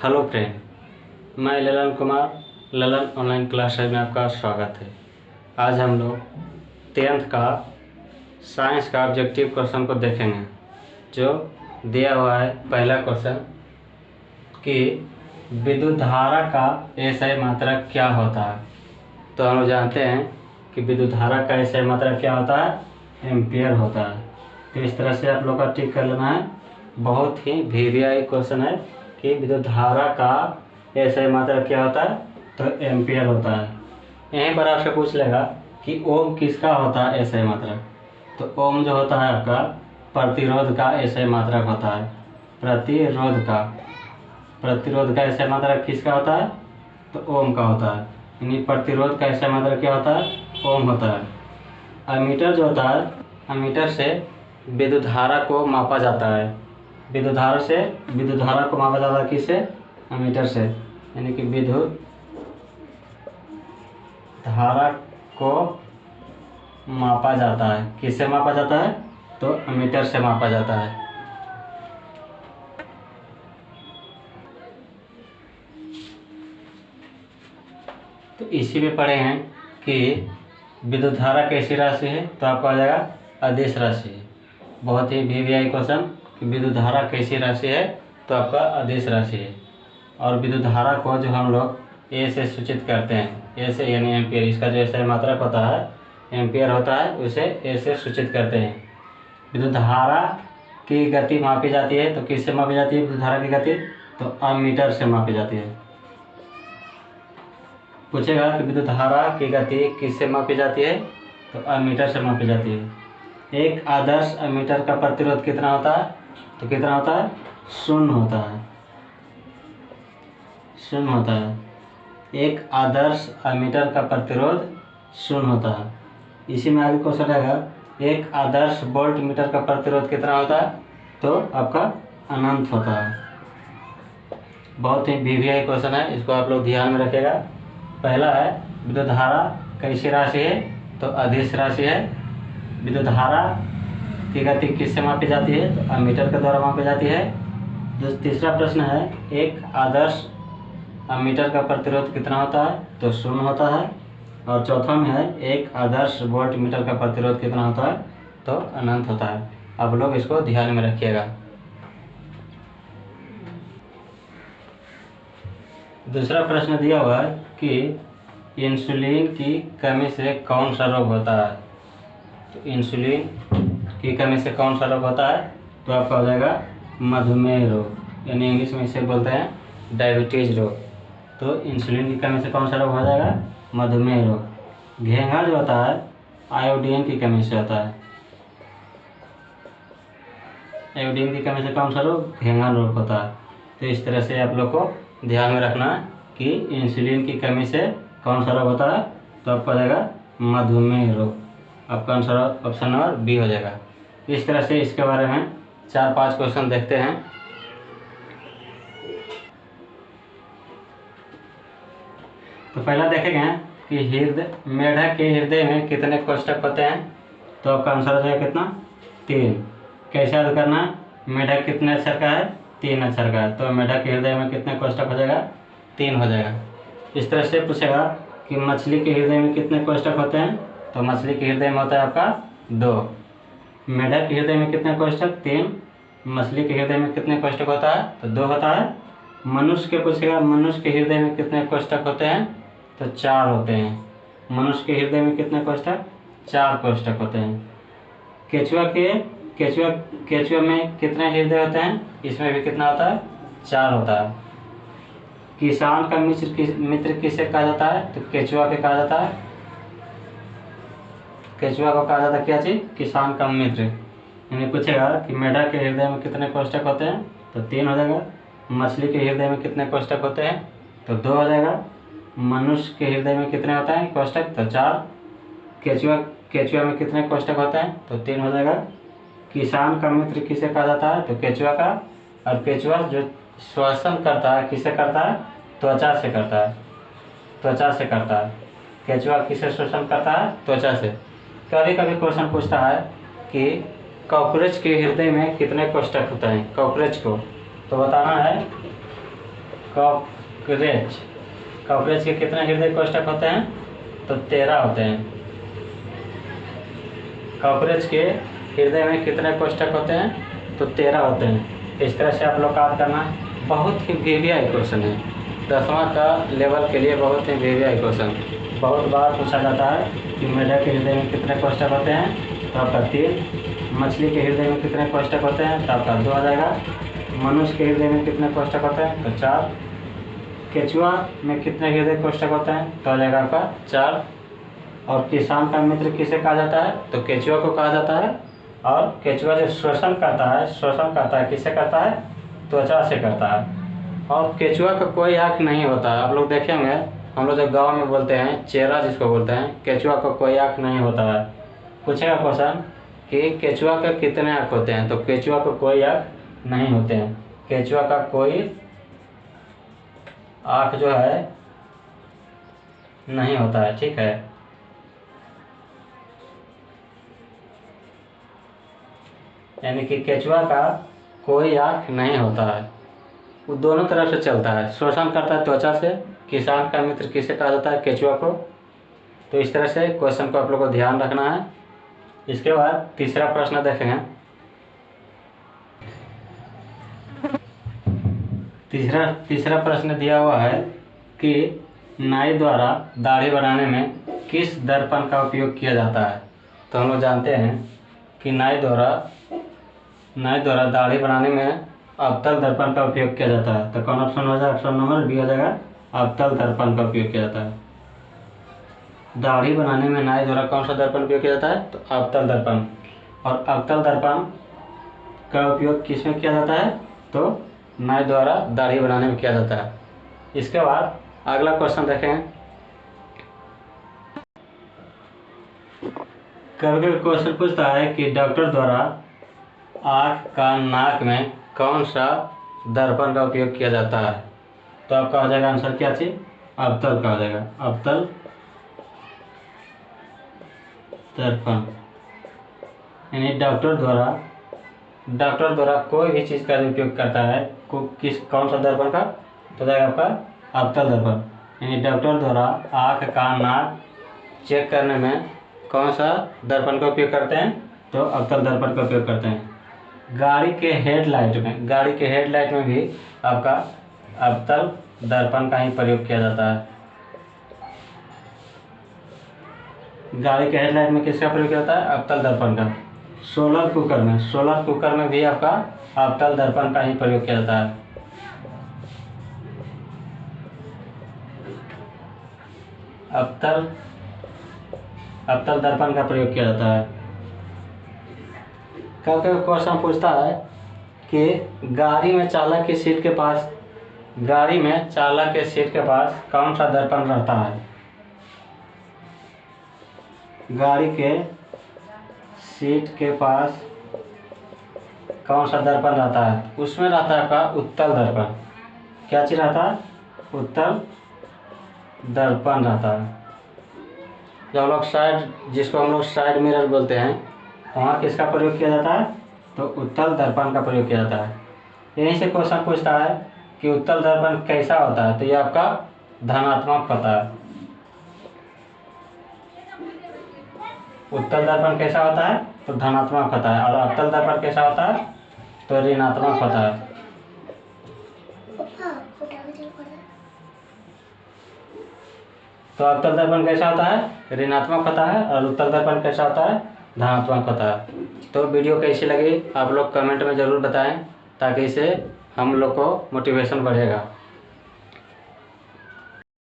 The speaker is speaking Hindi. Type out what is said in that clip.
हेलो फ्रेंड, मैं ललन कुमार ललन ऑनलाइन क्लासेज में आपका स्वागत है। आज हम लोग 10th का साइंस का ऑब्जेक्टिव क्वेश्चन को देखेंगे, जो दिया हुआ है। पहला क्वेश्चन कि विद्युत धारा का एसआई मात्रक क्या होता है। तो हम लोग जानते हैं कि विद्युत धारा का एसआई मात्रक क्या होता है, एम्पियर होता है। तो इस तरह से आप लोग का टिक कर लेना है। बहुत ही वीवीआई क्वेश्चन है कि विद्युत धारा का एसआई मात्रक क्या होता है, तो एम्पियर होता है। यहीं पर आपसे पूछ लेगा कि ओम किसका होता है एसआई मात्रक। तो ओम जो होता है आपका प्रतिरोध का एसआई मात्रक होता है। प्रतिरोध का एसआई मात्रक किसका होता है, तो ओम का होता है। यानी प्रतिरोध का एसआई मात्रक क्या होता है, ओम होता है। एमीटर जो होता है, एमीटर से विद्युत धारा को मापा जाता है। विद्युत धारा को मापा जाता है किससे, एमीटर से। यानी कि विद्युत धारा को मापा जाता है, किससे मापा जाता है, तो एमीटर से मापा जाता है। तो इसी में पढ़े हैं कि विद्युत धारा कैसी राशि है, तो आपको आ जाएगा अदिश राशि है। बहुत ही वीवीआई क्वेश्चन कि विद्युत धारा कैसी राशि है, तो आपका अदिश राशि है। और विद्युत धारा को जो हम लोग ए से सूचित करते हैं, ए से यानी एम्पियर, इसका जो एसआई मात्रक होता है एम्पियर होता है, उसे ए से सूचित करते हैं। विद्युत धारा की गति मापी जाती है, तो किससे मापी जाती है विद्युत धारा की गति, तो एमीटर से मापी जाती है। पूछेगा कि विद्युत धारा की गति किससे मापी जाती है, तो एमीटर से मापी जाती है। एक आदर्श एमीटर का प्रतिरोध कितना होता है, तो कितना होता है, 0 होता है। 0 होता है। एक आदर्श एमीटर का प्रतिरोध 0 होता है। इसी में आगे क्वेश्चन रहेगा, एक आदर्श वोल्ट मीटर का प्रतिरोध कितना होता है, तो आपका अनंत होता है। बहुत ही वीवीआई क्वेश्चन है, इसको आप लोग ध्यान में रखिएगा। पहला है विद्युत धारा कैसी राशि है, तो अदिश राशि है। विद्युत धारा की गति किससे मापी जाती है, तो एमीटर के द्वारा मापी जाती है। तीसरा प्रश्न है, एक आदर्श एमीटर का प्रतिरोध कितना होता है, तो 0 होता है। और चौथा में है, एक आदर्श वोल्ट मीटर का प्रतिरोध कितना होता है, तो अनंत होता है। आप लोग इसको ध्यान में रखिएगा। दूसरा प्रश्न दिया हुआ है कि इंसुलिन की कमी से कौन सा रोग होता है। तो इंसुलिन की कमी से कौन सा रोग होता है, तो आपका हो जाएगा मधुमेह रोग, यानी इंग्लिश में इसे बोलते हैं डायबिटीज रोग। तो इंसुलिन की कमी से कौन सा रोग हो जाएगा, मधुमेह रोग। घेंघा जो होता है आयोडीन की कमी से होता है। आयोडीन की कमी से कौन सा रोग, घेंघा रोग होता है। तो इस तरह से आप लोग को ध्यान में रखना है कि इंसुलिन की कमी से कौन सा रोग होता है, तो आपका हो जाएगा मधुमेह रोग। आपका आंसर ऑप्शन नंबर बी हो जाएगा। इस तरह से इसके बारे में 4-5 क्वेश्चन देखते हैं। तो पहला देखेंगे कि मेढक के हृदय में कितने कोष्ठक होते हैं, तो आपका आंसर हो जाएगा कितना, 3। कैसे याद करना है, मेढक कितने अक्षर का है, 3 अक्षर का है। तो मेढक के हृदय में कितने कोष्ठक हो जाएगा, 3 हो जाएगा। इस तरह से पूछेगा कि मछली के हृदय में कितने कोष्ठक होते हैं, तो मछली के हृदय में होता है आपका 2। मेढक के हृदय में कितने कोष्ठक, 3। मछली के हृदय में कितने कोष्ठक होता है, तो 2 होता है। मनुष्य के पूछेगा मनुष्य के हृदय में कितने कोष्ठक होते हैं, तो 4 होते हैं। मनुष्य के हृदय में कितने कोष्ठक, 4 कोष्ठक होते हैं। केचुआ में कितने हृदय होते हैं, इसमें भी कितना होता है, 4 होता है। किसान का मित्र किसे कहा जाता है, तो केचुआ के कहा जाता है। केचुआ को कहा जाता है क्या चीज, किसान का मित्र। यानी पूछेगा कि मेढक के हृदय में कितने कोष्ठक होते हैं, तो 3 हो जाएगा। मछली के हृदय में कितने कोष्ठक होते हैं, तो 2 हो जाएगा। मनुष्य के हृदय में कितने होता है कोष्ठक, तो 4। केचुआ में कितने कोष्ठक होते हैं, तो 3 हो जाएगा। किसान का मित्र किसे कहा जाता है, तो केचुआ का। और केचुआ जो श्वसन करता है किसे करता है, त्वचा से करता है। त्वचा से करता है। केचुआ किसे श्वसन करता है, त्वचा से। कभी कभी क्वेश्चन पूछता है कि कॉकरोच के हृदय में कितने कोष्ठक होते हैं, कॉकरोच को। तो बताना है कॉकरेच कॉकरेच के कितने हृदय कोष्ठक होते हैं? तो 13 होते हैं। कॉकरेच के हृदय में कितने कोष्ठक होते हैं? तो 13 होते हैं। इस तरह से आप लोग याद करना। बहुत ही वीवीआई क्वेश्चन है, 10वां का लेवल के लिए बहुत ही वीवीआई क्वेश्चन। बहुत बार पूछा जाता है कि मेढक के हृदय में कितने कोष्ठक होते हैं? तो आपका 3। मछली के हृदय में कितने कोष्ठक होते हैं? तो आपका 2 आ जाएगा। मनुष्य के हृदय में कितने कोष्ठक होते हैं? तो 4। केचुआ में कितने हृदय कोष्ठक होते हैं? तो आ जाएगा आपका 4। और किसान का मित्र किसे कहा जाता है? तो केचुआ को कहा जाता है। और केचुआ जो शोषण करता है किससे करता है? त्वचा से करता है। और केचुआ का कोई आँख नहीं होता है। आप लोग देखेंगे, हम लोग जो गांव में बोलते हैं चेहरा जिसको बोलते हैं, केचुआ का कोई आँख नहीं होता है। पूछेगा क्वेश्चन कि केचुआ का कितने आँख होते हैं? तो केचुआ का कोई आँख नहीं होते हैं। केचुआ का कोई आँख जो है नहीं होता है। ठीक है, यानी कि केचुआ का कोई आँख नहीं होता है। वो दोनों तरफ से चलता है, शोषण करता है त्वचा से। किसान का मित्र किसे कहा जाता है? केचुआ को। तो इस तरह से क्वेश्चन को आप लोग को ध्यान रखना है। इसके बाद तीसरा प्रश्न देखेंगे। तीसरा प्रश्न दिया हुआ है कि नाई द्वारा दाढ़ी बनाने में किस दर्पण का उपयोग किया जाता है? तो हम लोग जानते हैं कि नाई द्वारा दाढ़ी बनाने में अवतल दर्पण का उपयोग किया जाता है। तो कौन ऑप्शन हो जाएगा? ऑप्शन नंबर बी हो जाएगा, अवतल दर्पण का उपयोग किया जाता है। दाढ़ी बनाने में नाई द्वारा कौन सा दर्पण उपयोग किया जाता है? तो अवतल दर्पण। और अवतल दर्पण का उपयोग किस में किया जाता है? तो नाई द्वारा दाढ़ी बनाने में किया जाता है। इसके बाद अगला क्वेश्चन देखें। कभी क्वेश्चन पूछता है कि डॉक्टर द्वारा आँख का नाक में कौन सा दर्पण का उपयोग किया जाता है? तो आपका हो जाएगा आंसर क्या चीज? अवतल का हो जाएगा, अवतल दर्पण। यानी डॉक्टर द्वारा कोई भी चीज़ का उपयोग करता है कौन सा दर्पण का? तो जाएगा आपका अवतल दर्पण। यानी डॉक्टर द्वारा आँख का नाक चेक करने में कौन सा दर्पण का उपयोग करते हैं? तो अवतल दर्पण का उपयोग करते हैं। गाड़ी के हेडलाइट में भी आपका अवतल दर्पण का ही प्रयोग किया जाता है। गाड़ी के हेडलाइट में किसका प्रयोग किया जाता है? अवतल दर्पण का। सोलर कुकर में भी आपका अवतल दर्पण का ही प्रयोग किया जाता है। अवतल दर्पण का प्रयोग किया जाता है। कभी क्वेश्चन पूछता है कि गाड़ी में चालक की सीट के पास कौन सा दर्पण रहता है? गाड़ी के सीट के पास कौन सा दर्पण रहता है? उसमें रहता है आपका उत्तल दर्पण। क्या चीज रहता है? उत्तल दर्पण रहता है। जब हम लोग जिसको हम लोग साइड मिरर बोलते हैं, वहाँ किसका प्रयोग किया जाता है? तो उत्तल दर्पण का प्रयोग किया जाता है। यहीं से क्वेश्चन पूछता है कि उत्तल दर्पण कैसा होता है? तो ये आपका धनात्मक होता है। उत्तल दर्पण कैसा होता है? तो धनात्मक होता है। और अवतल दर्पण कैसा होता है? तो ऋणात्मक होता है। तो अवतल दर्पण कैसा होता है? ऋणात्मक होता है। और उत्तल दर्पण कैसा होता है? धनात्मक होता है। तो वीडियो कैसी लगी आप लोग कमेंट में ज़रूर बताएं, ताकि इससे हम लोग को मोटिवेशन बढ़ेगा।